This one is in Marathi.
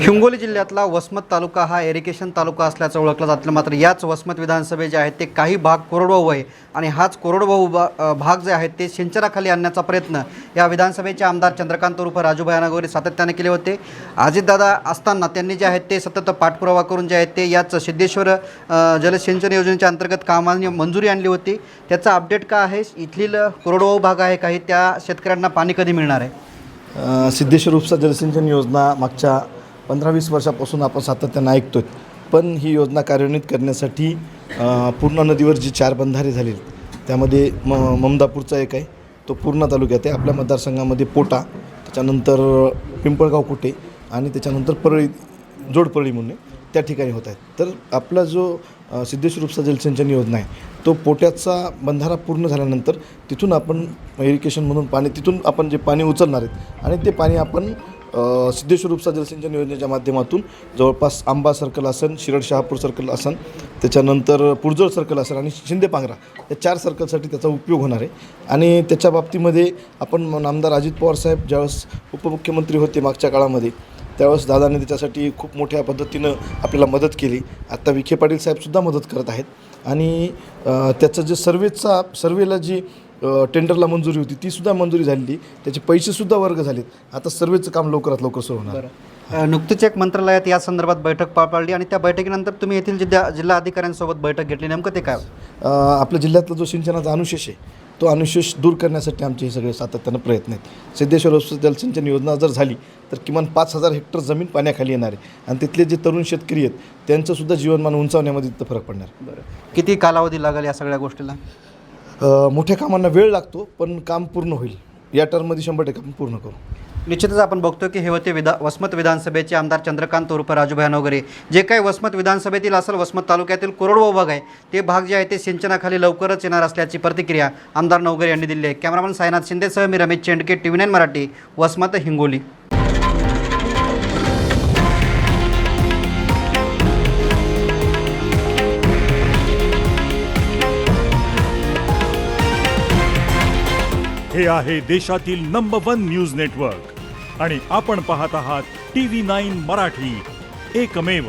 हिंगोली जिल्ह्यातला वसमत तालुका हा इरिगेशन तालुका असल्याचं ओळखलं जातं, मात्र याच वसमत विधानसभे जे आहेत ते काही भाग कोरडवाहू आहे आणि हाच कोरडवाहू भाग जे आहेत ते सिंचनाखाली आणण्याचा प्रयत्न या विधानसभेचे आमदार चंद्रकांत उर्फ राजूभाई अनागवरे सातत्याने केले होते। अजितदादा असताना त्यांनी जे आहेत ते सतत पाठपुरावा करून जे आहेत ते याच सिद्धेश्वर जलसिंचन योजनेच्या अंतर्गत कामांनी मंजुरी आणली होती। त्याचा अपडेट काय आहे, इथलील कोरडवाहू भाग आहे काही त्या शेतकऱ्यांना पाणी कधी मिळणार आहे? सिद्धेश्वर उपसा जलसिंचन योजना मागच्या 15-20 वर्षापासून आपण सातत्यानं ऐकतोय, पण ही योजना कार्यान्वित करण्यासाठी पूर्णा नदीवर जी 4 बंधारे झाले त्यामध्ये ममदापूरचा एक आहे, तो पूर्णा तालुक्यात आहे। आपल्या मतदारसंघामध्ये पोटा, त्याच्यानंतर पिंपळगाव कुटे आणि त्याच्यानंतर परळी जोडपरळी म्हणून त्या ठिकाणी होत आहेत। तर आपला जो सिद्धेश्वर उपसा जलसिंचन योजना आहे तो पोट्याचा बंधारा पूर्ण झाल्यानंतर तिथून आपण इरिगेशन म्हणून पाणी तिथून आपण जे पाणी उचलणार आहेत आणि ते पाणी आपण सिद्धेश्वर उपसा जलसिंचन योजनेच्या माध्यमातून जवळपास आंबा सर्कल असन, शिरड शहापूर सर्कल असन, त्याच्यानंतर पुरजोळ सर्कल असेल आणि शिंदे पांगरा या 4 सर्कलसाठी त्याचा उपयोग होणार आहे। आणि त्याच्या बाबतीमध्ये आपण आमदार अजित पवार साहेब ज्यावेळेस उपमुख्यमंत्री होते मागच्या काळामध्ये त्यावेळेस दादाने त्याच्यासाठी खूप मोठ्या पद्धतीनं आपल्याला मदत केली। आत्ता विखे पाटील साहेबसुद्धा मदत करत आहेत आणि त्याचं जे सर्वेला जी टेंडरला मंजुरी होती तीसुद्धा मंजुरी झालेली, त्याचे पैसेसुद्धा वर्ग झालेत। आता सर्वेचं काम लवकरात लवकर सुरू होणार। नुकतीच एक मंत्रालयात या संदर्भात बैठक पार पाडली आणि त्या बैठकीनंतर तुम्ही येथील जिल्हा अधिकाऱ्यांसोबत बैठक घेतली, नेमकं ते काय? आपल्या जिल्ह्यातला जो सिंचनाचा अनुशेष आहे तो अनुशेष दूर करण्यासाठी आमचे हे सगळे सातत्यानं प्रयत्न आहेत। सिद्धेश्वर उपसा जलसिंचन योजना जर झाली तर किमान 5000 हेक्टर जमीन पाण्याखाली येणार आहे आणि तिथले जे तरुण शेतकरी आहेत त्यांचंसुद्धा जीवनमान उंचावण्यामध्ये तिथं फरक पडणार। किती कालावधी लागेल या सगळ्या गोष्टीला? मोठ्या कामांना वेळ लागतो पण काम पूर्ण होईल, या टर्ममध्ये 100% आपण पूर्ण करू। निश्चितच आपण बघतो की हे होते वसमत विधानसभेचे आमदार चंद्रकांत उर्फ राजूभाई अनागवरे। जे काही वसमत विधानसभेतील असेल वसमत तालुक्यातील कोरडवाहू भाग आहे ते भाग जे आहे ते सिंचनाखाली लवकरच येणार असल्याची प्रतिक्रिया आमदार अनागवरे यांनी दिली आहे। कॅमेरामन साईनाथ शिंदेसह मी रमेश चेंडके, TV9 मराठी, वसमत, हिंगोली। हे आहे देशातील नंबर 1 न्यूज नेटवर्क आणि आपण पाहत आहात TV9 मराठी, एकमेव।